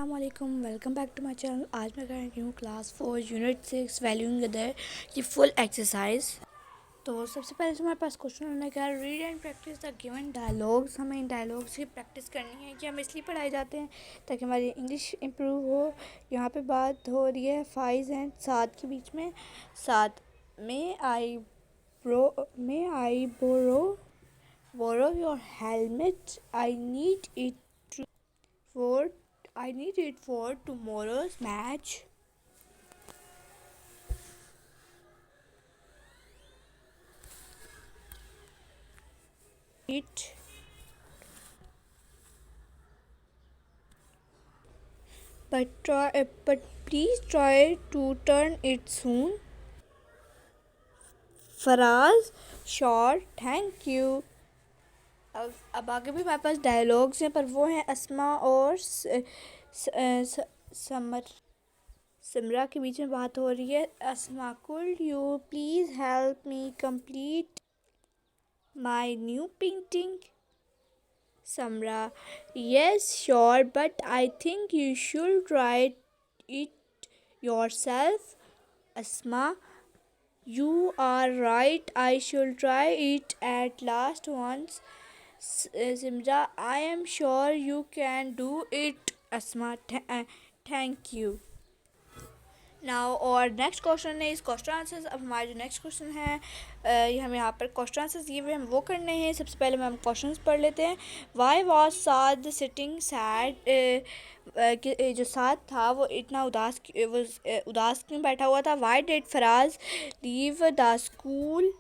अस्सलाम वालेकुम, welcome back to my channel. आज मैं कर रही हूँ क्लास 4 यूनिट 6 वैल्यूइंग अदर की फुल एक्सरसाइज। तो सबसे पहले तो हमारे पास क्वेश्चन होने का read and practice the given dialogues. हमें इन डायलॉग्स की प्रैक्टिस करनी है कि हम इसलिए पढ़ाए जाते हैं ताकि हमारी इंग्लिश इम्प्रूव हो। यहाँ पे बात हो रही है फाइज एंड सात के बीच में। सात में I borrow your helmet, for I need it for tomorrow's match. It but please try to turn it soon. Faraz, sure, thank you. अब आगे भी हमारे पास डायलॉग्स हैं, पर वो हैं अस्मा और समरा के बीच में बात हो रही है। अस्मा, could you please help me complete my new painting? Samra, yes, sure, but I think you should try it yourself. Asma, you are right, I should try it at last once. Simra, I am sure you can do it. Asma, thank you. Now और next question है इस question answers. अब हमारे जो next question है ये हमें यहाँ पर क्वेश्चन आंसर्स ये हम वो करने हैं। सबसे पहले हम क्वेश्चंस पढ़ लेते हैं। Why was Saad sitting sad, जो साद था वो इतना उदास क्यों बैठा हुआ था। Why did Faraz leave the school,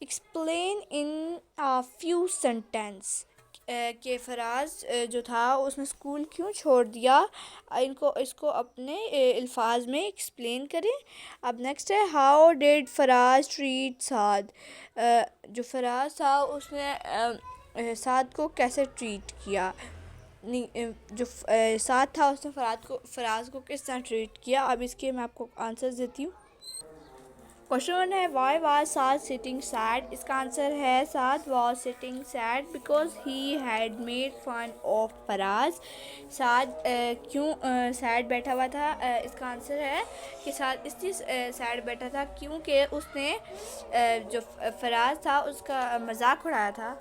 explain in a few sentence. कि फराज जो था उसने स्कूल क्यों छोड़ दिया, इसको अपने अल्फाज में एक्सप्लेन करें। अब नेक्स्ट है हाउ डिड फराज ट्रीट साद, जो फराज था उसने साद को कैसे ट्रीट किया। जो साद था उसने फराज को किस तरह ट्रीट किया। अब इसके मैं आपको आंसर्स देती हूँ। क्वेश्चन है why was Saad sitting sad. इसका आंसर है Saad was sitting sad because he had made fun of Faraz. Saad क्यों सैड बैठा हुआ था। इसका आंसर है कि साद इसलिए सैड बैठा था क्योंकि उसने जो फराज था उसका मजाक उड़ाया था।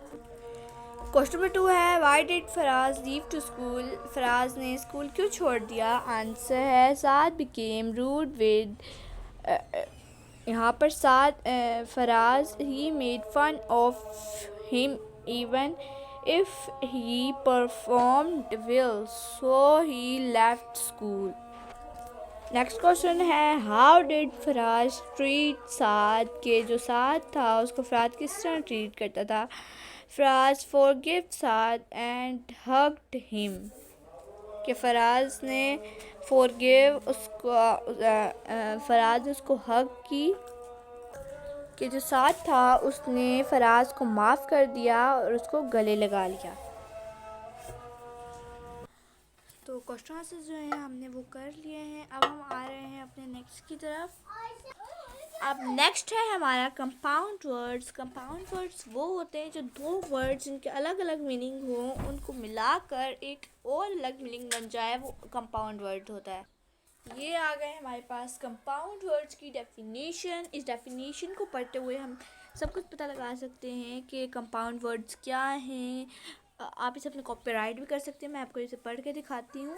क्वेश्चन नंबर 2 है why did Faraz leave to school. Faraz ने स्कूल क्यों छोड़ दिया। आंसर है साद बिकेम रूड विद, यहाँ पर साथ Faraz he made fun of him even if he performed well so he left school. Next question है how did Faraz treat Saad, के जो साद था उसको फराज किस तरह ट्रीट करता था। Faraz forgive Saad and hugged him, कि फराज ने फॉरगिव फराज ने उसको हग की, कि जो साथ था उसने फराज को माफ़ कर दिया और उसको गले लगा लिया। तो क्वेश्चन आंसर्स जो हैं हमने वो कर लिए हैं। अब हम आ रहे हैं अपने नेक्स्ट की तरफ। अब नेक्स्ट है हमारा कंपाउंड वर्ड्स। कंपाउंड वर्ड्स वो होते हैं जो दो वर्ड्स जिनके अलग अलग मीनिंग हो उनको मिलाकर एक और अलग मीनिंग बन जाए, वो कंपाउंड वर्ड होता है। ये आ गए हमारे पास कंपाउंड वर्ड्स की डेफिनेशन। इस डेफिनेशन को पढ़ते हुए हम सब कुछ पता लगा सकते हैं कि कंपाउंड वर्ड्स क्या हैं। आप इसे अपने कॉपीराइट भी कर सकते हैं। मैं आपको इसे पढ़ के दिखाती हूँ।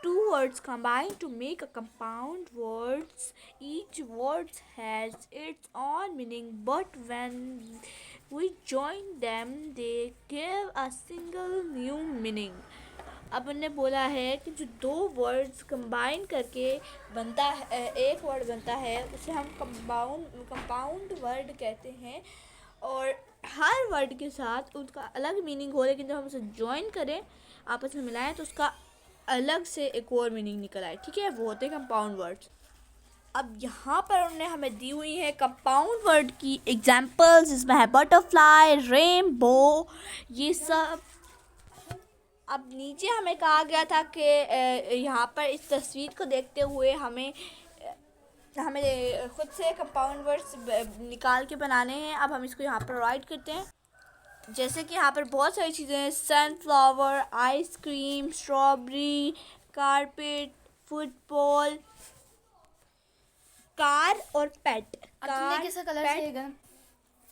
Two words combine to make a compound words. Each word has its own meaning, but when we join them, they give a single new meaning. अब उन्होंने बोला है कि जो दो वर्ड्स कंबाइन करके बनता है, एक वर्ड बनता है, उसे हम कंपाउंड वर्ड कहते हैं। और हर वर्ड के साथ उसका अलग मीनिंग हो, लेकिन जब हम उसे ज्वाइन करें, आपस में मिलाएं, तो उसका अलग से एक और मीनिंग निकल आए। ठीक है, वो होते हैं कंपाउंड वर्ड्स। अब यहाँ पर उन्होंने हमें दी हुई है कंपाउंड वर्ड की एग्जाम्पल्स, जिसमें है बटरफ्लाई, रेनबो, ये सब। अब नीचे हमें कहा गया था कि यहाँ पर इस तस्वीर को देखते हुए हमें खुद से कंपाउंड वर्ड्स निकाल के बनाने हैं। अब हम इसको यहाँ पर राइट करते हैं। जैसे कि यहाँ पर बहुत सारी चीज़ें हैं, sunflower, ice cream, strawberry, carpet, football, car और पेट। तुमने कैसा कलर चाहिए?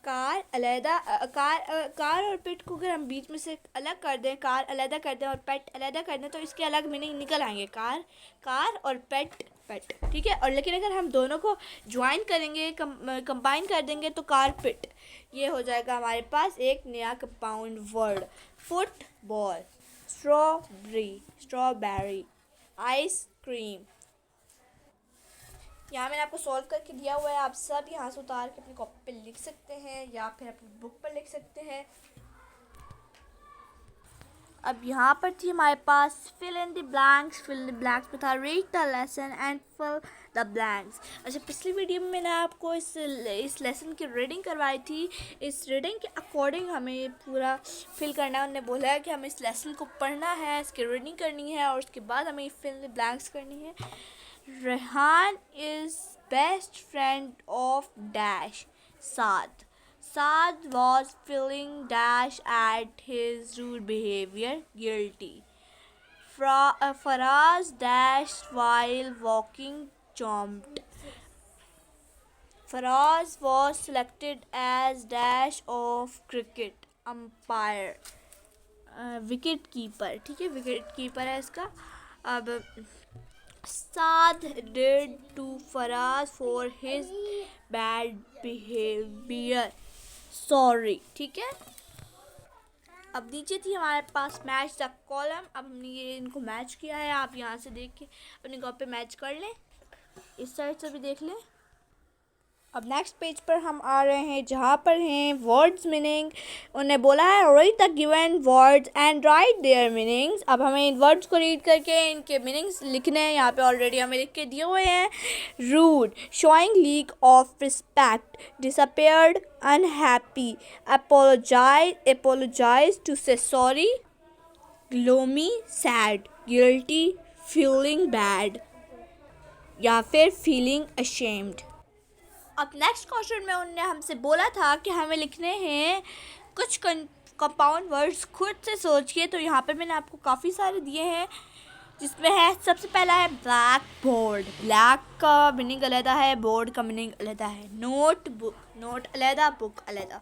कार अलहदा, कार और पेट को अगर हम बीच में से अलग कर दें, कार अलहदा कर दें और पेट अलहदा कर दें, तो इसके अलग मीनिंग निकल आएंगे, कार और पेट, ठीक है। और लेकिन अगर हम दोनों को ज्वाइन करेंगे, कंबाइन कर देंगे, तो कारपेट, ये हो जाएगा हमारे पास एक नया compound word. Football, strawberry, ice cream. यहाँ मैंने आपको सॉल्व करके दिया हुआ है, आप सब यहाँ से उतार के अपनी कॉपी पे लिख सकते हैं या फिर अपनी बुक पर लिख सकते हैं। अब यहाँ पर थी हमारे पास फिल इन द ब्लैंक्स में था read the lesson and fill the blanks. अच्छा, पिछली वीडियो में मैंने आपको इस लेसन की रीडिंग करवाई थी। इस रीडिंग के अकॉर्डिंग हमें पूरा फिल करना है। उन्होंने बोला है कि हमें इस लेसन को पढ़ना है, इसकी रीडिंग करनी है और उसके बाद हमें फिल द ब्लैंक्स करनी है। Rehan is best friend of Dash, Saad. Saad was feeling Dash at his rude behavior guilty. Faraz dashed while walking jumped. Faraz was selected as Dash of cricket umpire. Wicket keeper, ठीक है, wicket keeper है इसका। अब Saad did to Faraz for his bad behavior. Sorry, ठीक है। अब नीचे थी हमारे पास मैच द कॉलम। अब हमने ये इनको मैच किया है, आप यहाँ से देख के अपनी कॉपी पे मैच कर लें, इस साइड से भी देख लें। अब नेक्स्ट पेज पर हम आ रहे हैं जहाँ पर हैं वर्ड्स मीनिंग। उन्हें बोला है read the given words and right there meanings. अब हमें इन वर्ड्स को रीड करके इनके मीनिंग्स लिखने हैं। यहाँ पे ऑलरेडी हमें लिख के दिए हुए हैं। Rude, showing lack of respect, disappeared, unhappy, apologize to say sorry, gloomy, sad, guilty, feeling bad या फिर फीलिंग अशेम्ड। अब नेक्स्ट क्वेश्चन में उन्होंने हमसे बोला था कि हमें लिखने हैं कुछ कंपाउंड वर्ड्स, खुद से सोचिए। तो यहाँ पे मैंने आपको काफ़ी सारे दिए हैं, जिसमें है सबसे पहला है ब्लैक बोर्ड। ब्लैक का मीनिंग अलग है, बोर्ड का मीनिंग अलग है। नोट बुक, नोट अलग, बुक अलग,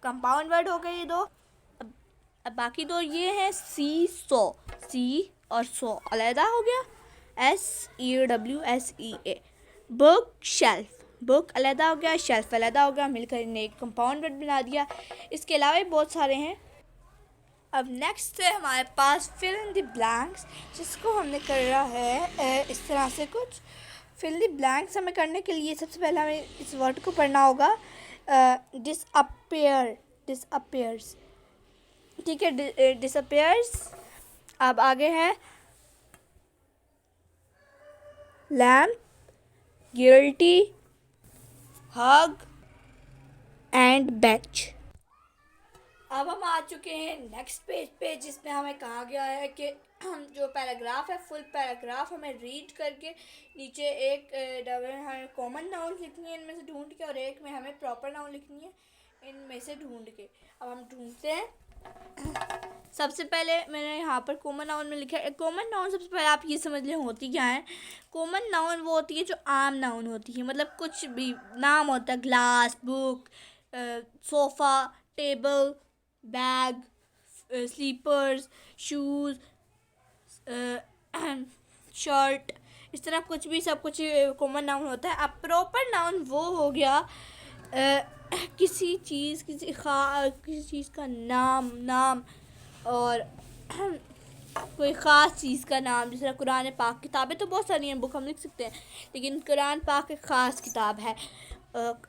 कंपाउंड वर्ड हो गए ये दो। अब बाकी दो ये हैं सी सो, सी और सो अलग हो गया, SEWSEA। बुक शेल्फ, बुक अलहदा हो गया, शेल्फ अलहदा हो गया, मिलकर इन्हें एक कंपाउंड वर्ड बना दिया। इसके अलावा भी बहुत सारे हैं। अब नेक्स्ट है हमारे पास फिल इन द ब्लैंक्स, जिसको हमने कर रहा है इस तरह से कुछ। फिल द ब्लैंक्स हमें करने के लिए सबसे पहले हमें इस वर्ड को पढ़ना होगा, डिसअपेयर्स, ठीक है, डिसअपेयर्स। अब आगे है लैम्प, गिल्टी, हग एंड बेच। अब हम आ चुके हैं नेक्स्ट पेज पे, जिसमें हमें कहा गया है कि जो पैराग्राफ है, फुल पैराग्राफ हमें रीड करके नीचे एक हमें कॉमन नाउन लिखनी है इनमें से ढूंढ के, और एक में हमें प्रॉपर नाउन लिखनी है इनमें से ढूंढ के। अब हम ढूंढते हैं। सबसे पहले मैंने यहाँ पर कॉमन नाउन में लिखा है। कॉमन नाउन सबसे पहले आप ये समझ लें होती क्या है। कॉमन नाउन वो होती है जो आम नाउन होती है, मतलब कुछ भी नाम होता है, glass, book, sofa, table, bag, slippers, shoes, shirt, इस तरह कुछ भी, सब कुछ कॉमन नाउन होता है। अब प्रॉपर नाउन वो हो गया किसी चीज़ का नाम और कोई ख़ास चीज़ का नाम। जैसे कुरान पाक, किताबें तो बहुत सारी हैं, बुक हम लिख सकते हैं, लेकिन कुरान पाक एक ख़ास किताब है।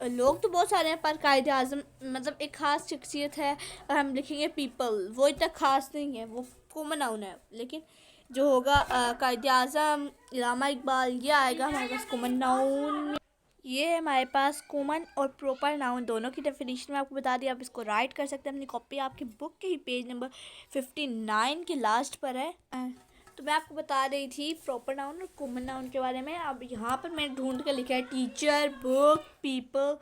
लोग तो बहुत सारे हैं, पर कायदे आज़म मतलब एक ख़ास शख्सियत है, और हम लिखेंगे पीपल, वो इतना ख़ास नहीं है, वो कॉमन नाउन है। लेकिन जो होगा कायदे आज़म, इल्लामा इकबाल, ये आएगा हमारे पास कॉमन नाउन। ये है हमारे पास कॉमन और प्रॉपर नाउन दोनों की डेफिनेशन में आपको बता दिया। आप इसको राइट कर सकते हैं, अपनी कॉपी आपकी बुक के ही पेज नंबर 59 के लास्ट पर है। तो मैं आपको बता रही थी प्रॉपर नाउन और कॉमन नाउन के बारे में। अब यहाँ पर मैंने ढूंढ कर लिखा है टीचर, बुक, पीपल,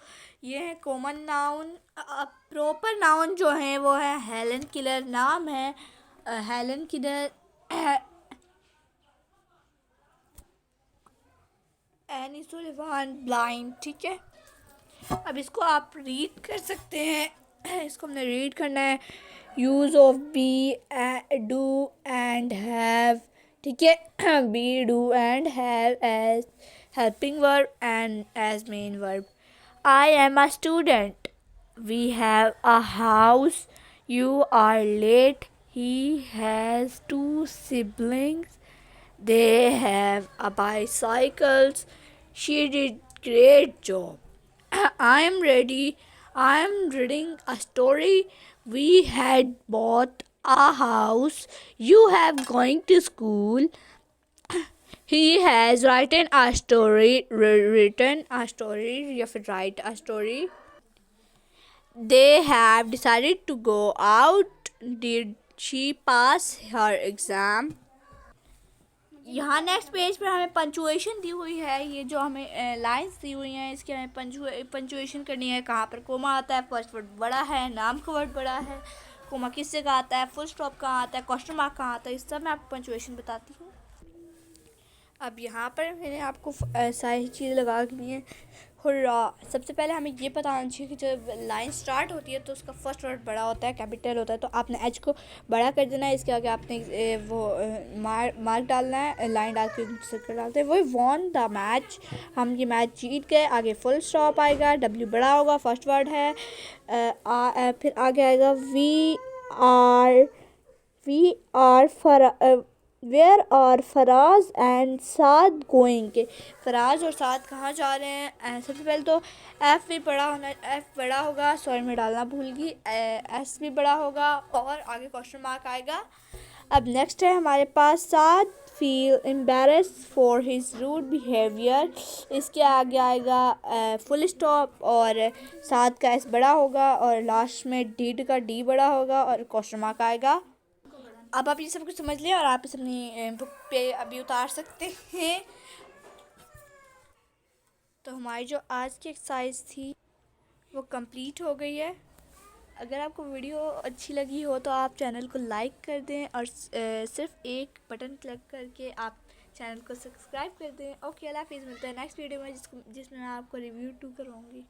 ये है कॉमन नाउन। अब प्रॉपर नाउन जो है वो है हेलन किलर, नाम है Helen killer any Sullivan blind, ठीक है। अब इसको आप रीड कर सकते हैं। इसको हमने रीड करना है। Use of be, do and have, ठीक है। Be, do and have as helping verb and as main verb. I am a student, we have a house, you are late, he has 2 siblings, they have a bicycles, she did great job, I am ready, I am reading a story, we had bought a house, you have going to school, he has written a story, written a story या फिर write a story, they have decided to go out, did she pass her exam। यहाँ next page पर हमें punctuation दी हुई है। ये जो हमें लाइंस दी हुई हैं इसकी हमें पंचुएशन करनी है। कहाँ पर कोमा आता है, फर्स्ट वर्ड बड़ा है, नाम का वर्ड बड़ा है, कोमा किस जगह आता है, फुल स्टॉप कहाँ आता है, क्वेश्चन मार्क कहाँ आता है, इस सब मैं आपको पंचुएशन बताती हूँ। अब यहाँ पर मैंने आपको सारी चीज़ें लगा दी हैं। हुर्रा, सबसे पहले हमें ये बताना चाहिए कि जब लाइन स्टार्ट होती है तो उसका फर्स्ट वर्ड बड़ा होता है, कैपिटल होता है, तो आपने एच को बड़ा कर देना है। इसके आगे आपने वो मार्क डालना है, लाइन डाल के सर्कल डालते हैं। वो वॉन द मैच, हम ये मैच जीत गए। आगे फुल स्टॉप आएगा, डब्ल्यू बड़ा होगा, फर्स्ट वर्ड है। फिर आगे आएगा we are for where are Faraz and Saad going के, फराज और साद कहाँ जा रहे हैं। सबसे पहले तो एफ़ भी बड़ा होना, एफ़ बड़ा होगा, सॉरी मैं डालना भूल गई, एस भी बड़ा होगा और आगे क्वेश्चन मार्क आएगा। अब नेक्स्ट है हमारे पास Saad feel embarrassed for his rude behaviour, इसके आगे आएगा फुल स्टॉप और साद का एस बड़ा होगा और लास्ट में डीड का डी बड़ा होगा और क्वेश्चन मार्क आएगा। अब आप ये सब कुछ समझ लें और आप इसे अपनी बुक पे अभी उतार सकते हैं। तो हमारी जो आज की एक्सरसाइज थी वो कंप्लीट हो गई है। अगर आपको वीडियो अच्छी लगी हो तो आप चैनल को लाइक कर दें और सिर्फ एक बटन क्लिक करके आप चैनल को सब्सक्राइब कर दें। ओके, अल्लाह हाफिज़, मिलते हैं नेक्स्ट वीडियो में जिसमें मैं आपको रिव्यू 2 करवाऊँगी।